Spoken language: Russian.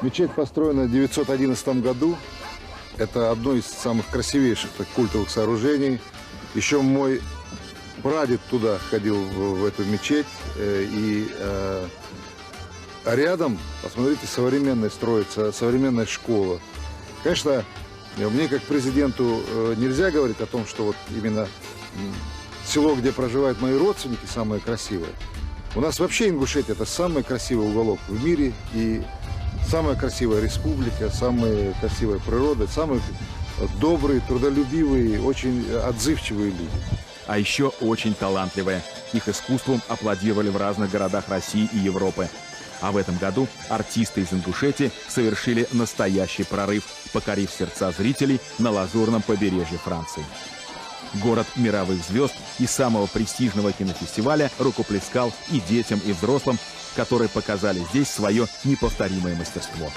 Мечеть построена в 911 году. Это одно из самых красивейших культовых сооружений. Еще мой прадед туда ходил, в эту мечеть. А рядом, посмотрите, современная строится, современная школа. Конечно, мне как президенту нельзя говорить о том, что вот именно село, где проживают мои родственники, самое красивое. У нас вообще Ингушетия – это самый красивый уголок в мире и самая красивая республика, самая красивая природа, самые добрые, трудолюбивые, очень отзывчивые люди. А еще очень талантливые. Их искусством аплодировали в разных городах России и Европы. А в этом году артисты из Ингушетии совершили настоящий прорыв, покорив сердца зрителей на лазурном побережье Франции. Город мировых звезд и самого престижного кинофестиваля рукоплескал и детям, и взрослым, которые показали здесь свое неповторимое мастерство.